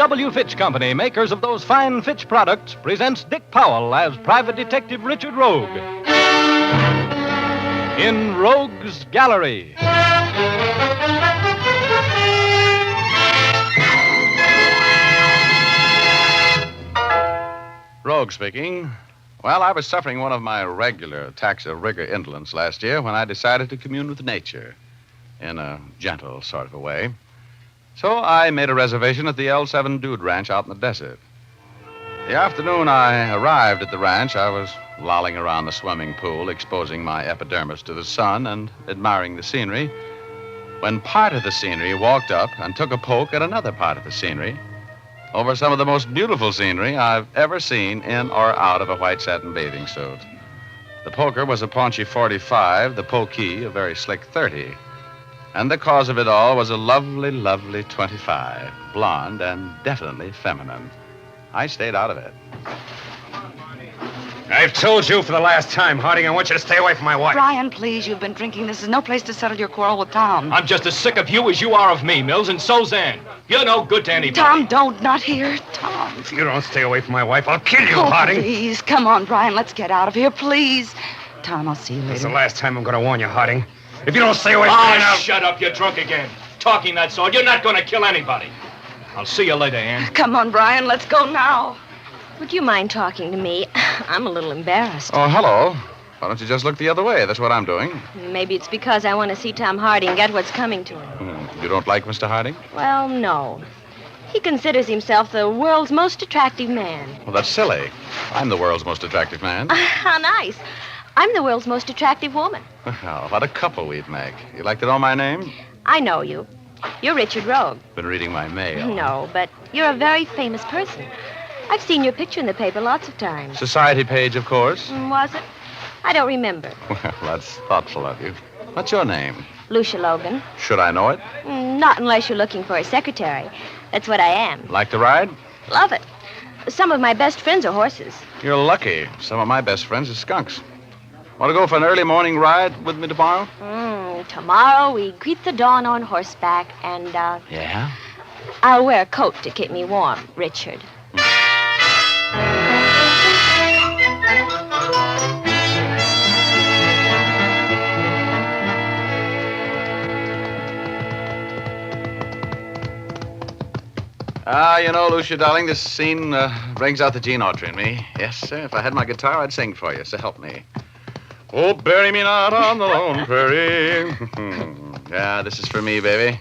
W. Fitch Company, makers of those fine Fitch products, presents Dick Powell as Private Detective Richard Rogue in Rogue's Gallery. Rogue speaking. Well, I was suffering one of my regular attacks of rigor indolence last year when I decided to commune with nature in a gentle sort of a way. So I made a reservation at the L7 Dude Ranch out in the desert. The afternoon I arrived at the ranch, I was lolling around the swimming pool, exposing my epidermis to the sun and admiring the scenery, when part of the scenery walked up and took a poke at another part of the scenery over some of the most beautiful scenery I've ever seen in or out of a white satin bathing suit. The poker was a paunchy 45, the pokey a very slick 30. And the cause of it all was a lovely, lovely 25, blonde and definitely feminine. I stayed out of it. I've told you for the last time, Harding, I want you to stay away from my wife. Brian, please, you've been drinking. This is no place to settle your quarrel with Tom. I'm just as sick of you as you are of me, Mills, and so's Ann. You're no good to anybody. Tom, don't, not here. Tom. If you don't stay away from my wife, I'll kill you, Oh, Harding. please, come on, Brian, let's get out of here, please. Tom, I'll see you It's later. the last time I'm going to warn you, Harding. If you don't stay away from me now... Shut up, you're drunk again. Talking that sort, you're not going to kill anybody. I'll see you later, Ann. Come on, Brian, let's go now. Would you mind talking to me? I'm a little embarrassed. Oh, hello. Why don't you just look the other way? That's what I'm doing. Maybe it's because I want to see Tom Harding get what's coming to him. You don't like Mr. Harding? Well, no. He considers himself the world's most attractive man. Well, that's silly. I'm the world's most attractive man. How nice. I'm the world's most attractive woman. Well, what a couple we'd make. You like to know my name? I know you. You're Richard Rogue. Been reading my mail. No, but you're a very famous person. I've seen your picture in the paper lots of times. Society page, of course. Was it? I don't remember. Well, that's thoughtful of you. What's your name? Lucia Logan. Should I know it? Not unless you're looking for a secretary. That's what I am. Like to ride? Love it. Some of my best friends are horses. You're lucky. Some of my best friends are skunks. Want to go for an early morning ride with me tomorrow? Tomorrow we greet the dawn on horseback and, Yeah? I'll wear a coat to keep me warm, Richard. You know, Lucia, darling, this scene brings out the Gene Autry in me. Yes, sir. If I had my guitar, I'd sing for you, so help me. Oh, bury me not on the lone prairie. Yeah, this is for me, baby.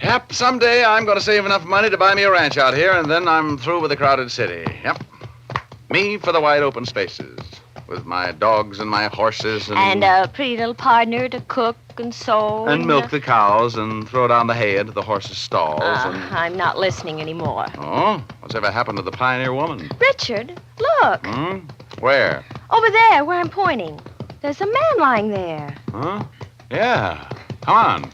Yep, someday I'm going to save enough money to buy me a ranch out here, and then I'm through with the crowded city. Yep. Me for the wide open spaces, with my dogs and my horses And a pretty little partner to cook and sew. and milk the cows and throw down the hay into the horses' stalls. I'm not listening anymore. Oh? What's ever happened to the pioneer woman? Richard, look. Where? Over there, where I'm pointing. There's a man lying there. Huh? Yeah. Come on.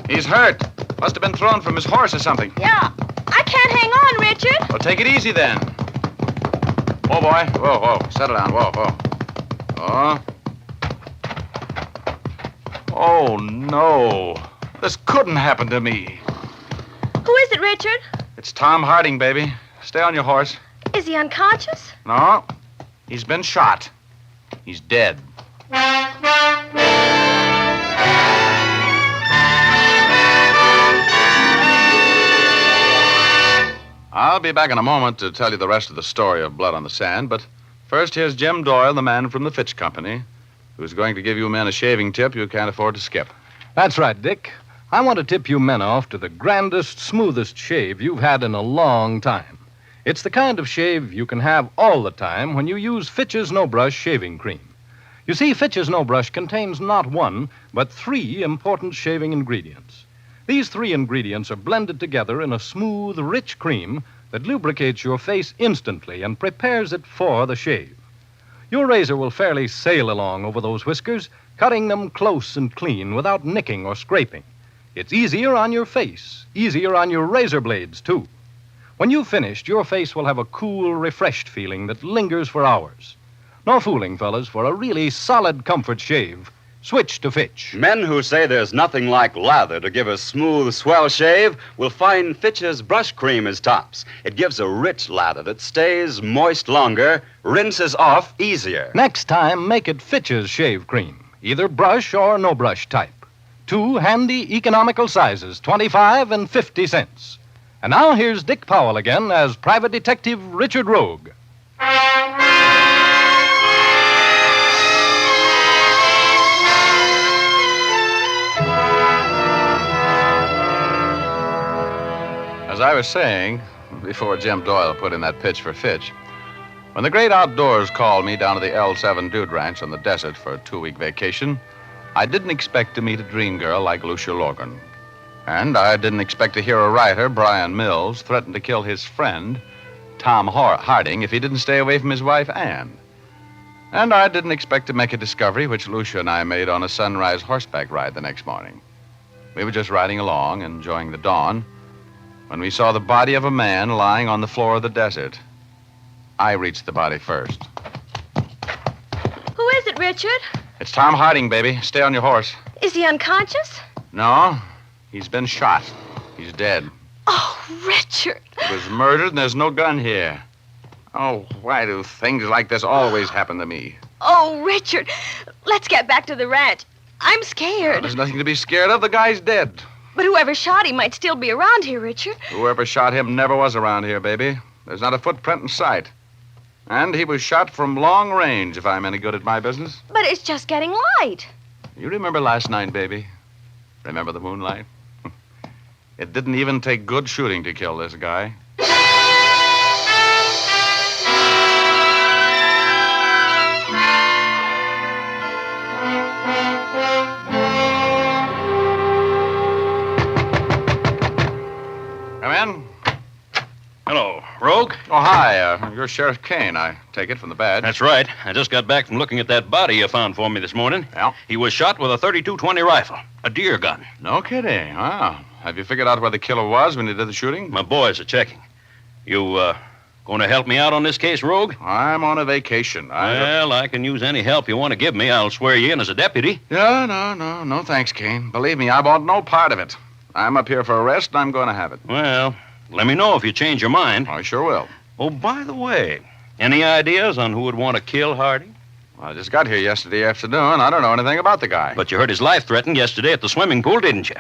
He's hurt. Must have been thrown from his horse or something. Yeah. I can't hang on, Richard. Well, take it easy then. Whoa, boy. Whoa, whoa. Settle down. Whoa, whoa. Oh. Oh, no. This couldn't happen to me. Who is it, Richard? It's Tom Harding, baby. Stay on your horse. Is he unconscious? No. He's been shot. He's dead. I'll be back in a moment to tell you the rest of the story of Blood on the Sand, but first here's Jim Doyle, the man from the Fitch Company, who's going to give you men a shaving tip you can't afford to skip. That's right, Dick. I want to tip you men off to the grandest, smoothest shave you've had in a long time. It's the kind of shave you can have all the time when you use Fitch's No Brush shaving cream. You see, Fitch's No Brush contains not one, but 3 important shaving ingredients. These 3 ingredients are blended together in a smooth, rich cream that lubricates your face instantly and prepares it for the shave. Your razor will fairly sail along over those whiskers, cutting them close and clean without nicking or scraping. It's easier on your face, easier on your razor blades, too. When you've finished, your face will have a cool, refreshed feeling that lingers for hours. No fooling, fellas. For a really solid comfort shave, Switch to Fitch. Men who say there's nothing like lather to give a smooth, swell shave will find Fitch's brush cream is tops. It gives a rich lather that stays moist longer, rinses off easier. Next time, make it Fitch's shave cream, either brush or no brush type. 2 handy, economical sizes, 25 and 50 cents. And now here's Dick Powell again as Private Detective Richard Rogue. As I was saying, before Jim Doyle put in that pitch for Fitch, when the great outdoors called me down to the L7 Dude Ranch on the desert for a 2-week vacation, I didn't expect to meet a dream girl like Lucia Logan. And I didn't expect to hear a writer, Brian Mills, threaten to kill his friend, Tom Harding, if he didn't stay away from his wife, Anne. And I didn't expect to make a discovery which Lucia and I made on a sunrise horseback ride the next morning. We were just riding along, enjoying the dawn, when we saw the body of a man lying on the floor of the desert. I reached the body first. Who is it, Richard? It's Tom Harding, baby. Stay on your horse. Is he unconscious? No, he's been shot. He's dead. Oh, Richard. He was murdered, and there's no gun here. Oh, why do things like this always happen to me? Oh, Richard. Let's get back to the ranch. I'm scared. There's nothing to be scared of. The guy's dead. But whoever shot him might still be around here, Richard. Whoever shot him never was around here, baby. There's not a footprint in sight. And he was shot from long range, if I'm any good at my business. But it's just getting light. You remember last night, baby? Remember the moonlight? It didn't even take good shooting to kill this guy. Come in. Hello, Rogue. Oh, hi. You're Sheriff Kane, I take it from the badge. That's right. I just got back from looking at that body you found for me this morning. Yeah? He was shot with a .32-20 rifle, a deer gun. No kidding. Wow. Have you figured out where the killer was when he did the shooting? My boys are checking. You, going to help me out on this case, Rogue? I'm on a vacation. Well, I can use any help you want to give me. I'll swear you in as a deputy. No, thanks, Kane. Believe me, I want no part of it. I'm up here for a rest, and I'm going to have it. Well, let me know if you change your mind. I sure will. Oh, by the way, any ideas on who would want to kill Harding? Well, I just got here yesterday afternoon. I don't know anything about the guy. But you heard his life threatened yesterday at the swimming pool, didn't you?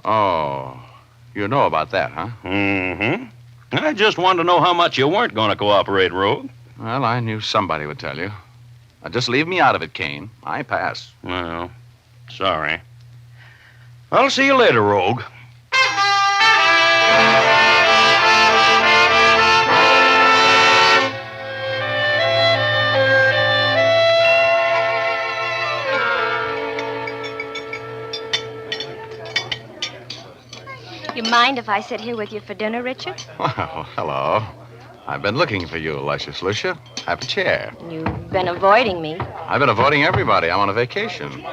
Oh, you know about that, huh? Mm-hmm. I just wanted to know how much you weren't going to cooperate, Rogue. Well, I knew somebody would tell you. Now, just leave me out of it, Kane. I pass. Well, sorry. I'll see you later, Rogue. You mind if I sit here with you for dinner, Richard? Well, hello. I've been looking for you, luscious Lucia. Have a chair. You've been avoiding me. I've been avoiding everybody. I'm on a vacation.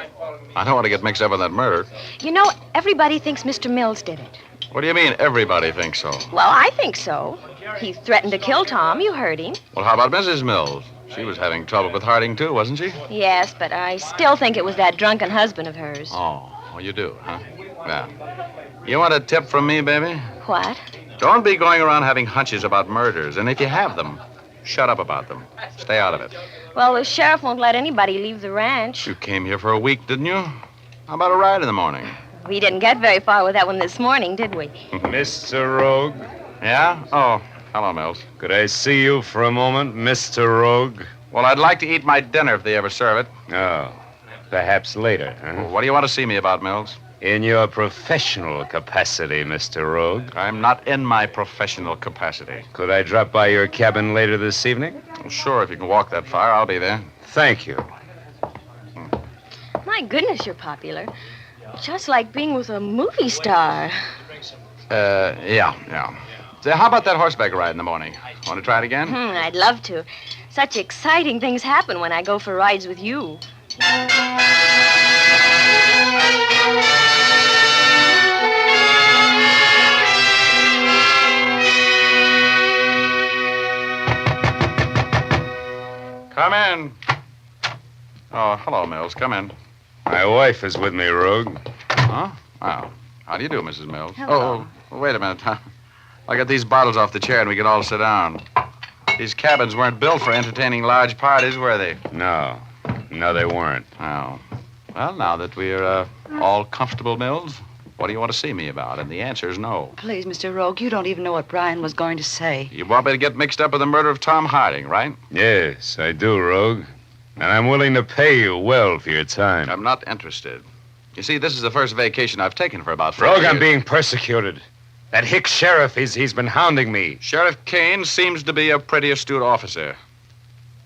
I don't want to get mixed up in that murder. You know, everybody thinks Mr. Mills did it. What do you mean, everybody thinks so? Well, I think so. He threatened to kill Tom. You heard him. Well, how about Mrs. Mills? She was having trouble with Harding, too, wasn't she? Yes, but I still think it was that drunken husband of hers. Oh, well, you do, huh? Yeah. You want a tip from me, baby? What? Don't be going around having hunches about murders. And if you have them, shut up about them. Stay out of it. Well, the sheriff won't let anybody leave the ranch. You came here for a week, didn't you? How about a ride in the morning? We didn't get very far with that one this morning, did we? Mr. Rogue, Yeah? Oh, hello, Mills. could I see you for a moment, Mr. Rogue? Well, I'd like to eat my dinner if they ever serve it. Oh, perhaps later, huh? What do you want to see me about, Mills? In your professional capacity, Mr. Rogue. I'm not in my professional capacity. Could I drop by your cabin later this evening? Well, sure, if you can walk that far, I'll be there. Thank you. My goodness, you're popular. Just like being with a movie star. Yeah. Say, how about that horseback ride in the morning? Want to try it again? I'd love to. Such exciting things happen when I go for rides with you. Come in. Oh, hello, Mills. Come in. My wife is with me, Rogue. Huh? Wow. How do you do, Mrs. Mills? Hello. Oh, wait a minute. I'll get these bottles off the chair and we can all sit down. These cabins weren't built for entertaining large parties, were they? No. No, they weren't. Oh. Well, now that we're all comfortable, Mills, what do you want to see me about? And the answer is no. Please, Mr. Rogue, you don't even know what Brian was going to say. You want me to get mixed up with the murder of Tom Harding, right? Yes, I do, Rogue. And I'm willing to pay you well for your time. I'm not interested. You see, this is the first vacation I've taken for about 4 Rogue, years. I'm being persecuted. That hick sheriff, he's been hounding me. Sheriff Kane seems to be a pretty astute officer.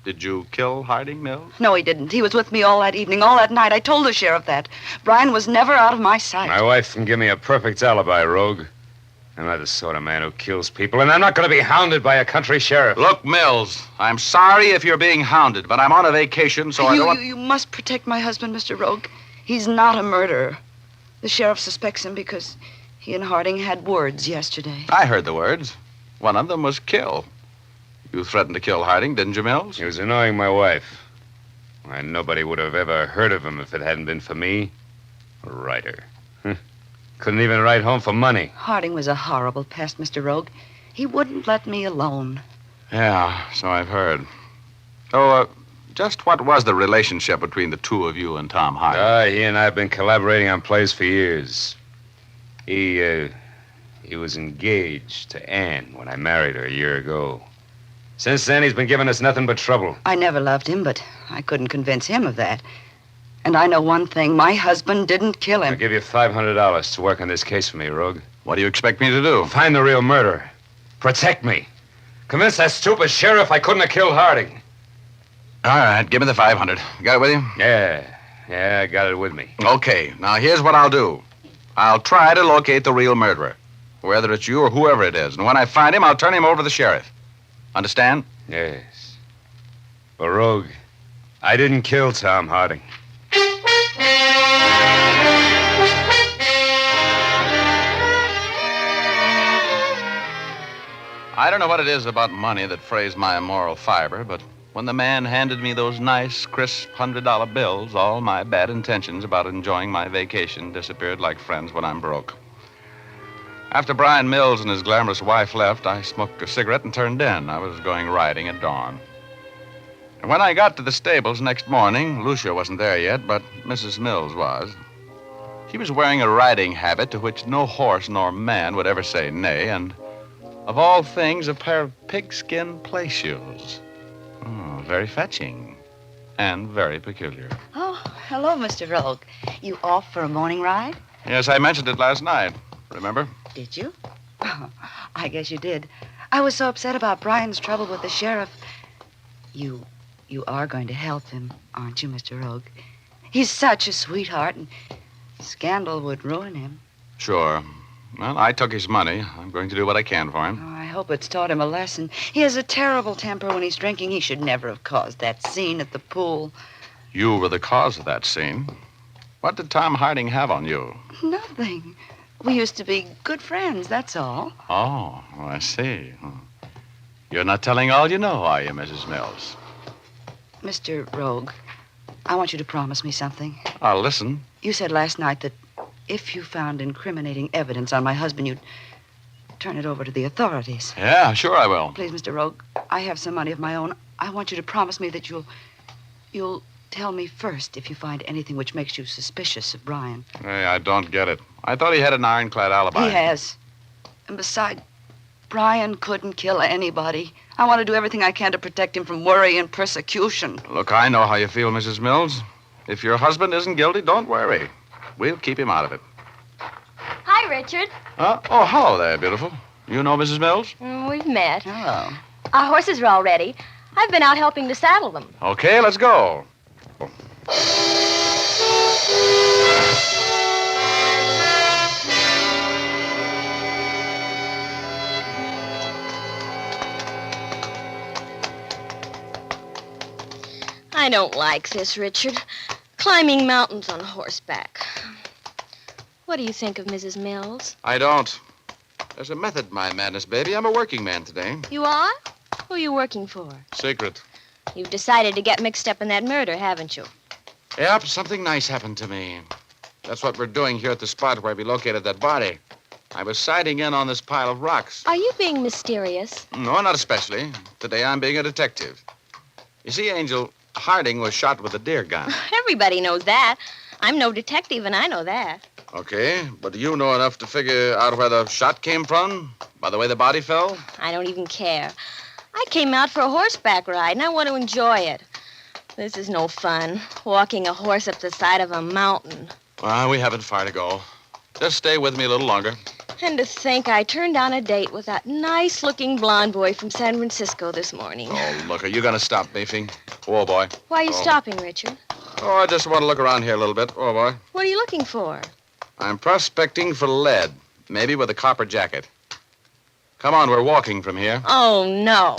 Did you kill Harding, Mills? No, he didn't. He was with me all that evening, all that night. I told the sheriff that. Brian was never out of my sight. My wife can give me a perfect alibi, Rogue. I'm not the sort of man who kills people, and I'm not going to be hounded by a country sheriff. Look, Mills, I'm sorry if you're being hounded, but I'm on a vacation, so I don't want... You must protect my husband, Mr. Rogue. He's not a murderer. The sheriff suspects him because he and Harding had words yesterday. I heard the words. One of them was kill. You threatened to kill Harding, didn't you, Mills? He was annoying my wife. Why, nobody would have ever heard of him if it hadn't been for me. A writer. Couldn't even write home for money. Harding was a horrible pest, Mr. Rogue. He wouldn't let me alone. Yeah, so I've heard. So, just what was the relationship between the two of you and Tom Harding? He and I have been collaborating on plays for years. He was engaged to Anne when I married her a year ago. Since then, he's been giving us nothing but trouble. I never loved him, but I couldn't convince him of that. And I know one thing. My husband didn't kill him. I'll give you $500 to work on this case for me, Rogue. What do you expect me to do? Find the real murderer. Protect me. Convince that stupid sheriff I couldn't have killed Harding. All right, give me the 500. Got it with you? Yeah, I got it with me. Okay, now here's what I'll do. I'll try to locate the real murderer, whether it's you or whoever it is. And when I find him, I'll turn him over to the sheriff. Understand? Yes. But, Rogue, I didn't kill Tom Harding. I don't know what it is about money that frays my immoral fiber, but when the man handed me those nice, crisp $100 bills, all my bad intentions about enjoying my vacation disappeared like friends when I'm broke. After Brian Mills and his glamorous wife left, I smoked a cigarette and turned in. I was going riding at dawn. And when I got to the stables next morning, Lucia wasn't there yet, but Mrs. Mills was. She was wearing a riding habit to which no horse nor man would ever say nay, and of all things, a pair of pigskin play shoes. Oh, very fetching and very peculiar. Oh, hello, Mr. Rogue. You off for a morning ride? Yes, I mentioned it last night. Remember? Did you? Oh, I guess you did. I was so upset about Brian's trouble with the sheriff. You are going to help him, aren't you, Mr. Rogue? He's such a sweetheart, and scandal would ruin him. Sure. Well, I took his money. I'm going to do what I can for him. Oh, I hope it's taught him a lesson. He has a terrible temper when he's drinking. He should never have caused that scene at the pool. You were the cause of that scene. What did Tom Harding have on you? Nothing. We used to be good friends, that's all. Oh, I see. You're not telling all you know, are you, Mrs. Mills? Mr. Rogue, I want you to promise me something. I'll listen. You said last night that if you found incriminating evidence on my husband, you'd turn it over to the authorities. Yeah, sure I will. Please, Mr. Rogue, I have some money of my own. I want you to promise me that you'll tell me first if you find anything which makes you suspicious of Brian. Hey, I don't get it. I thought he had an ironclad alibi. He has. And besides, Brian couldn't kill anybody. I want to do everything I can to protect him from worry and persecution. Look, I know how you feel, Mrs. Mills. If your husband isn't guilty, don't worry. We'll keep him out of it. Hi, Richard. Oh, hello there, beautiful. You know Mrs. Mills? We've met. Hello. Our horses are all ready. I've been out helping to saddle them. Okay, let's go. I don't like this, Richard. Climbing mountains on horseback. What do you think of Mrs. Mills? I don't. There's a method to my madness, baby. I'm a working man today. You are? Who are you working for? Secret. You've decided to get mixed up in that murder, haven't you? Yep, something nice happened to me. That's what we're doing here at the spot where we located that body. I was sighting in on this pile of rocks. Are you being mysterious? No, not especially. Today I'm being a detective. You see, Angel, Harding was shot with a deer gun. Everybody knows that. I'm no detective, and I know that. Okay, but do you know enough to figure out where the shot came from? By the way the body fell? I don't even care. I came out for a horseback ride, and I want to enjoy it. This is no fun, walking a horse up the side of a mountain. Well, we haven't far to go. Just stay with me a little longer. And to think I turned down a date with that nice-looking blonde boy from San Francisco this morning. Oh, look, are you going to stop, Beefy? Oh, boy. Why are you stopping, Richard? Oh, I just want to look around here a little bit. Oh, boy. What are you looking for? I'm prospecting for lead, maybe with a copper jacket. Come on, we're walking from here. Oh, no.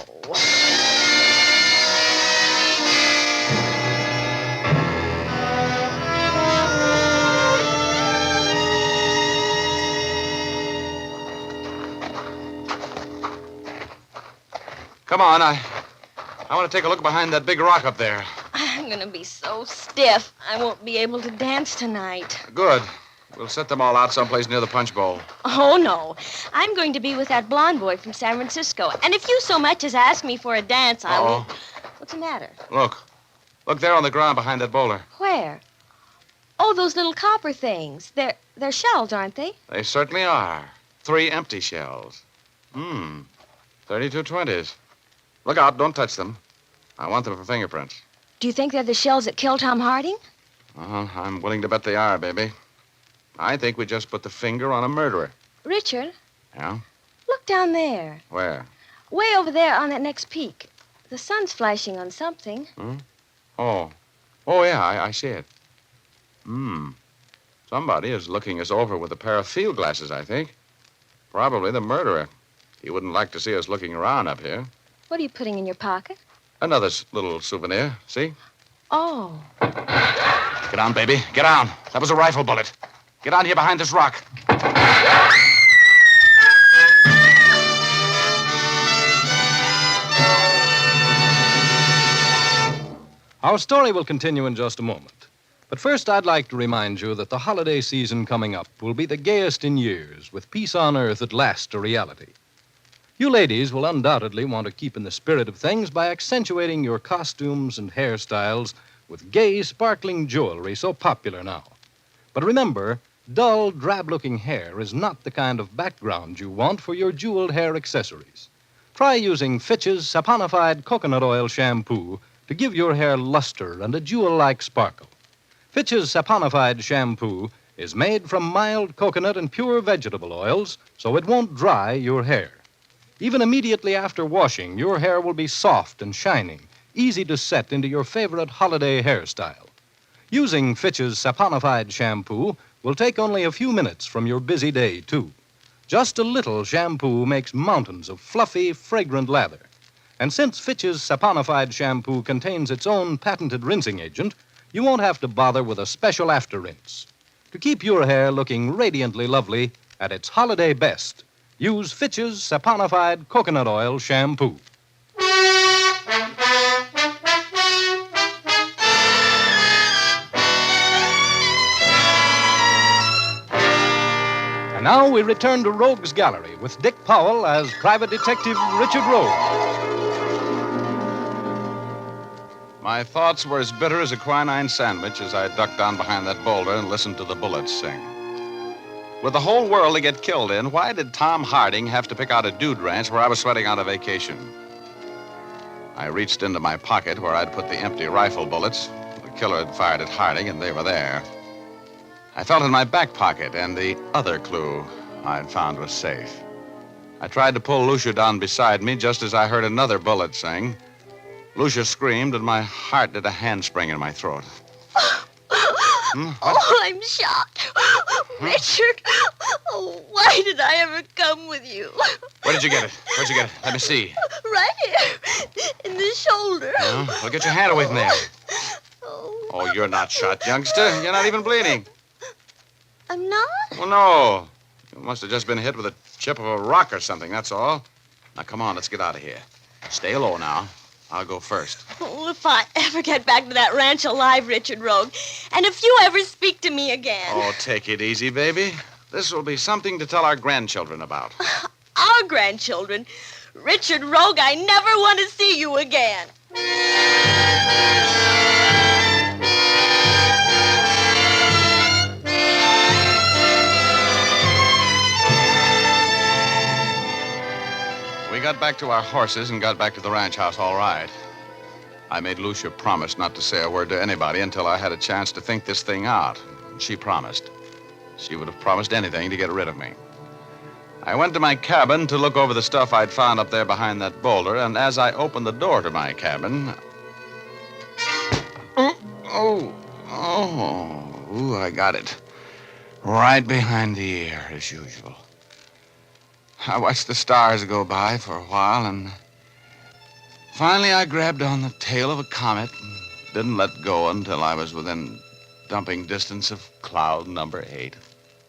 Come on, I want to take a look behind that big rock up there. I'm going to be so stiff, I won't be able to dance tonight. Good. We'll set them all out someplace near the punch bowl. Oh, no. I'm going to be with that blonde boy from San Francisco. And if you so much as ask me for a dance, I will... What's the matter? Look. Look there on the ground behind that boulder. Where? Oh, those little copper things. They're shells, aren't they? They certainly are. 3 empty shells. 3220s. Look out, don't touch them. I want them for fingerprints. Do you think they're the shells that killed Tom Harding? I'm willing to bet they are, baby. I think we just put the finger on a murderer. Richard? Yeah? Look down there. Where? Way over there on that next peak. The sun's flashing on something. Oh. Oh, yeah, I see it. Somebody is looking us over with a pair of field glasses, I think. Probably the murderer. He wouldn't like to see us looking around up here. What are you putting in your pocket? Another little souvenir, see? Oh. Get on, baby. Get on. That was a rifle bullet. Get on here behind this rock. Our story will continue in just a moment. But first, I'd like to remind you that the holiday season coming up will be the gayest in years, with peace on earth at last a reality. You ladies will undoubtedly want to keep in the spirit of things by accentuating your costumes and hairstyles with gay, sparkling jewelry so popular now. But remember, dull, drab-looking hair is not the kind of background you want for your jeweled hair accessories. Try using Fitch's saponified coconut oil shampoo to give your hair luster and a jewel-like sparkle. Fitch's saponified shampoo is made from mild coconut and pure vegetable oils, so it won't dry your hair. Even immediately after washing, your hair will be soft and shining, easy to set into your favorite holiday hairstyle. Using Fitch's saponified shampoo will take only a few minutes from your busy day, too. Just a little shampoo makes mountains of fluffy, fragrant lather. And since Fitch's saponified shampoo contains its own patented rinsing agent, you won't have to bother with a special after rinse. To keep your hair looking radiantly lovely at its holiday best, use Fitch's saponified coconut oil shampoo. And now we return to Rogue's Gallery with Dick Powell as Private Detective Richard Rogue. My thoughts were as bitter as a quinine sandwich as I ducked down behind that boulder and listened to the bullets sing. With the whole world to get killed in, why did Tom Harding have to pick out a dude ranch where I was sweating out a vacation? I reached into my pocket where I'd put the empty rifle bullets. The killer had fired at Harding, and they were there. I felt in my back pocket, and the other clue I'd found was safe. I tried to pull Lucia down beside me just as I heard another bullet sing. Lucia screamed, and my heart did a handspring in my throat. Oh, I'm shot. Richard, oh, why did I ever come with you? Where did you get it? Where'd you get it? Let me see. Right here, in the shoulder. Well, get your hand away from there. Oh, you're not shot, youngster. You're not even bleeding. I'm not? Well, no. You must have just been hit with a chip of a rock or something, that's all. Now, come on, let's get out of here. Stay low now. I'll go first. Oh, if I ever get back to that ranch alive, Richard Rogue, and if you ever speak to me again. Oh, take it easy, baby. This will be something to tell our grandchildren about. Our grandchildren. Richard Rogue, I never want to see you again. We got back to our horses and got back to the ranch house all right. I made Lucia promise not to say a word to anybody until I had a chance to think this thing out. She promised. She would have promised anything to get rid of me. I went to my cabin to look over the stuff I'd found up there behind that boulder, and as I opened the door to my cabin... Ooh, I got it. Right behind the ear, as usual. I watched the stars go by for a while, and finally I grabbed on the tail of a comet and didn't let go until I was within dumping distance of cloud number 8.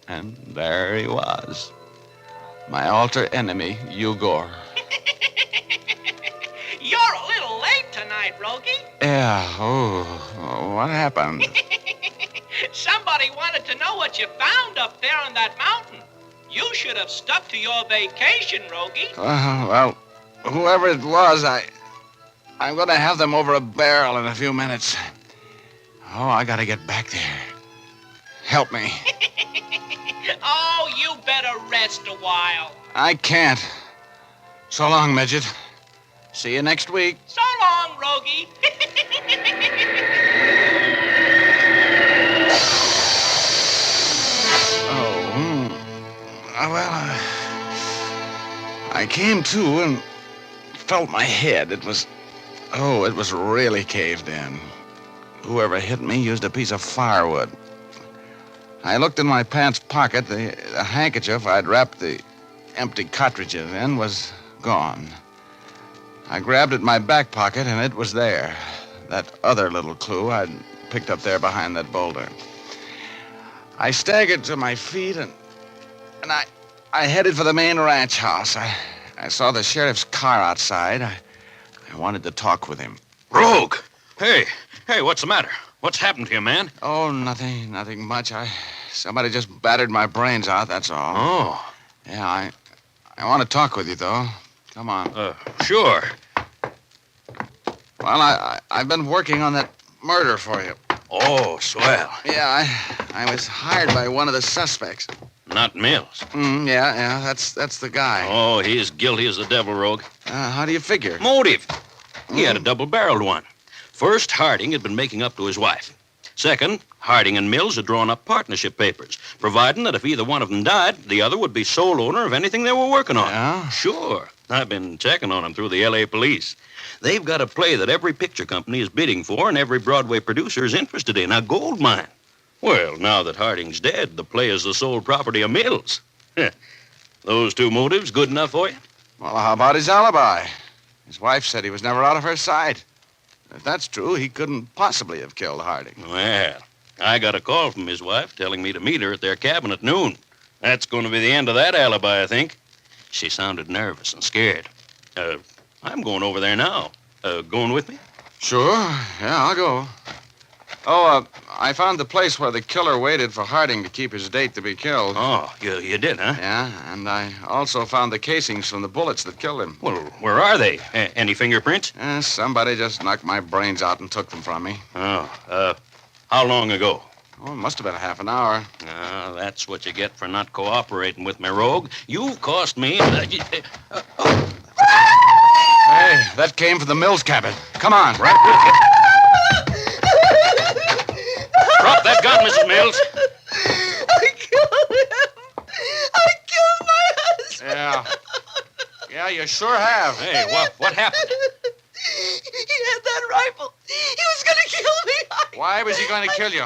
And there he was. My alter enemy, Ugor. You're a little late tonight, Rogie. Yeah, what happened? Somebody wanted to know what you found up there on that mountain. You should have stuck to your vacation, Rogie. Well, whoever it was, I'm going to have them over a barrel in a few minutes. Oh, I got to get back there. Help me. Oh, you better rest a while. I can't. So long, Midget. See you next week. So long, Rogie. I came to and felt my head. It was really caved in. Whoever hit me used a piece of firewood. I looked in my pants pocket. The handkerchief I'd wrapped the empty cartridges in was gone. I grabbed at my back pocket, and it was there. That other little clue I'd picked up there behind that boulder. I staggered to my feet, and I headed for the main ranch house. I saw the sheriff's car outside. I wanted to talk with him. Rogue! Hey, what's the matter? What's happened to you, man? Oh, nothing much. Somebody just battered my brains out, that's all. Oh. Yeah, I want to talk with you, though. Come on. Sure. Well, I've been working on that murder for you. Oh, swell. Yeah, I was hired by one of the suspects. Not Mills. Yeah, that's the guy. Oh, he's guilty as the devil, Rogue. How do you figure? Motive. He had a double-barreled one. First, Harding had been making up to his wife. Second, Harding and Mills had drawn up partnership papers, providing that if either one of them died, the other would be sole owner of anything they were working on. Yeah? Sure. I've been checking on them through the L.A. police. They've got a play that every picture company is bidding for and every Broadway producer is interested in, a gold mine. Well, now that Harding's dead, the play is the sole property of Mills. Those two motives good enough for you? Well, how about his alibi? His wife said he was never out of her sight. If that's true, he couldn't possibly have killed Harding. Well, I got a call from his wife telling me to meet her at their cabin at noon. That's going to be the end of that alibi, I think. She sounded nervous and scared. I'm going over there now. Going with me? Sure. Yeah, I'll go. Oh, I found the place where the killer waited for Harding to keep his date to be killed. Oh, you did, huh? Yeah, and I also found the casings from the bullets that killed him. Well, where are they? Any fingerprints? Somebody just knocked my brains out and took them from me. Oh, how long ago? Oh, it must have been a half an hour. That's what you get for not cooperating with me, Rogue. You've cost me... Hey, that came from the Mills cabin. Come on. Right with you. Drop that gun, Mrs. Mills. I killed him. I killed my husband. Yeah, you sure have. Hey, what happened? He had that rifle. He was going to kill me. Why was he going to kill you?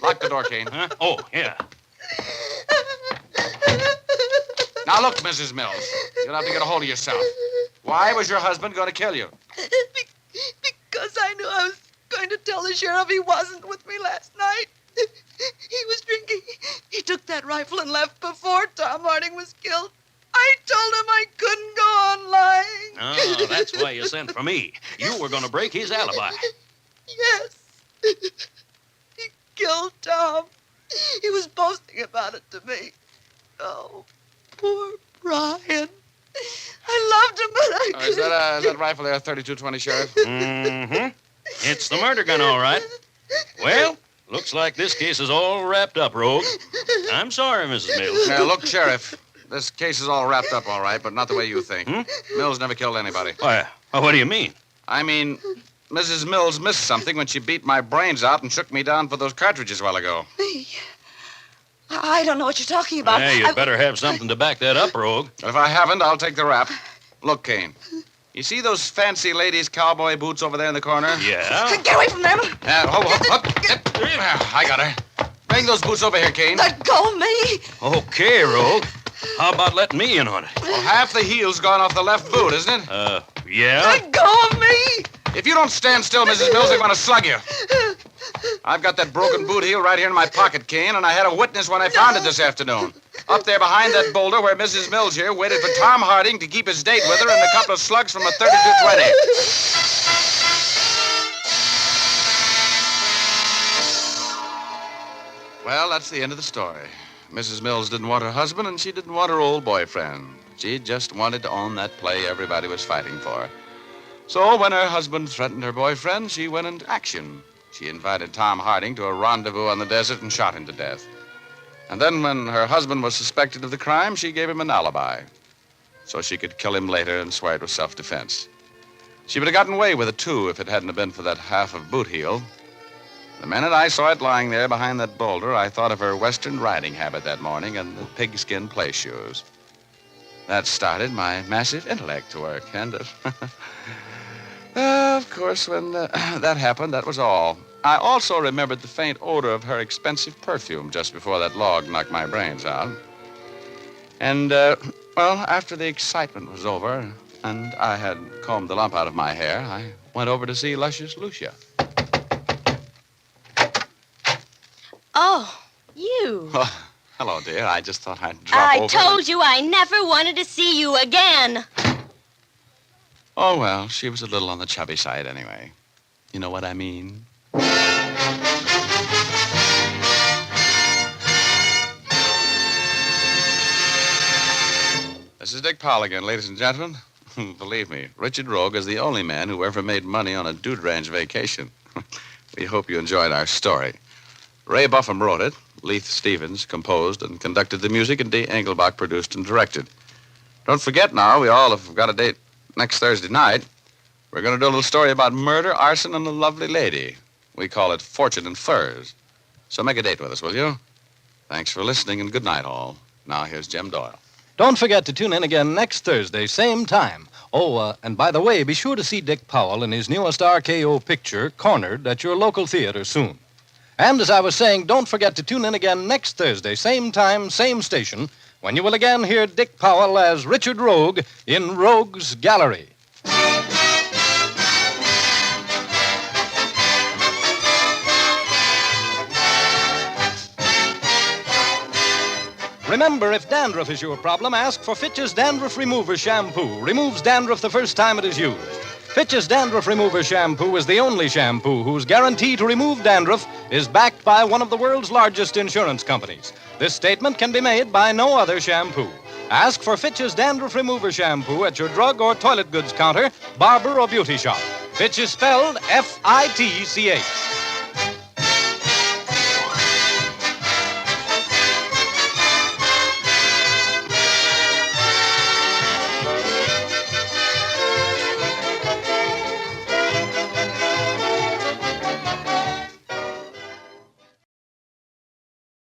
Lock the door, Kane. Huh? Oh, yeah. Now, look, Mrs. Mills. You'll have to get a hold of yourself. Why was your husband going to kill you? Because I knew I was going to tell the sheriff he wasn't with me last night. He was drinking. He took that rifle and left before Tom Harding was killed. I told him I couldn't go on lying. Oh, that's why you sent for me. You were going to break his alibi. Yes. He killed Tom. He was boasting about it to me. Oh, poor Brian. I loved him, but I couldn't. Is that rifle there, 32-20, Sheriff? Mm-hmm. It's the murder gun, all right. Well, looks like this case is all wrapped up, Rogue. I'm sorry, Mrs. Mills. Now, look, Sheriff, this case is all wrapped up all right, but not the way you think. Mills never killed anybody. Why, what do you mean? I mean, Mrs. Mills missed something when she beat my brains out and shook me down for those cartridges a while ago. Me? I don't know what you're talking about. Yeah, you'd better have something to back that up, Rogue. If I haven't, I'll take the rap. Look, Kane, you see those fancy ladies' cowboy boots over there in the corner? Yeah? Get away from them. Hold. I got her. Bring those boots over here, Kane. Let go of me. Okay, Rogue. How about letting me in on it? Well, half the heel's gone off the left boot, isn't it? Yeah? Let go of me. If you don't stand still, Mrs. Mills, they're going to slug you. I've got that broken boot heel right here in my pocket, Kane, and I had a witness when I found it this afternoon. Up there behind that boulder where Mrs. Mills here waited for Tom Harding to keep his date with her and a couple of slugs from a 32-20. Well, that's the end of the story. Mrs. Mills didn't want her husband, and she didn't want her old boyfriend. She just wanted to own that play everybody was fighting for. So when her husband threatened her boyfriend, she went into action. She invited Tom Harding to a rendezvous on the desert and shot him to death. And then when her husband was suspected of the crime, she gave him an alibi so she could kill him later and swear it was self-defense. She would have gotten away with it, too, if it hadn't been for that half of boot heel. The minute I saw it lying there behind that boulder, I thought of her Western riding habit that morning and the pigskin play shoes. That started my massive intellect to work, and of course, when that happened, that was all. I also remembered the faint odor of her expensive perfume just before that log knocked my brains out. And, after the excitement was over and I had combed the lump out of my hair, I went over to see Luscious Lucia. Oh, you. Oh, hello, dear. I just thought I'd drop over. I told you I never wanted to see you again. Oh, well, she was a little on the chubby side anyway. You know what I mean? This is Dick Powell again, ladies and gentlemen. Believe me, Richard Rogue is the only man who ever made money on a dude ranch vacation. We hope you enjoyed our story. Ray Buffum wrote it, Leith Stevens composed and conducted the music, and Dee Engelbach produced and directed. Don't forget now, we all have got a date next Thursday night. We're going to do a little story about murder, arson, and a lovely lady. We call it Fortune and Furs. So make a date with us, will you? Thanks for listening, and good night, all. Now here's Jim Doyle. Don't forget to tune in again next Thursday, same time. Oh, and by the way, be sure to see Dick Powell in his newest RKO picture, Cornered, at your local theater soon. And as I was saying, don't forget to tune in again next Thursday, same time, same station, when you will again hear Dick Powell as Richard Rogue in Rogue's Gallery. Remember, if dandruff is your problem, ask for Fitch's Dandruff Remover Shampoo. Removes dandruff the first time it is used. Fitch's Dandruff Remover Shampoo is the only shampoo whose guarantee to remove dandruff is backed by one of the world's largest insurance companies. This statement can be made by no other shampoo. Ask for Fitch's Dandruff Remover Shampoo at your drug or toilet goods counter, barber or beauty shop. Fitch is spelled F-I-T-C-H.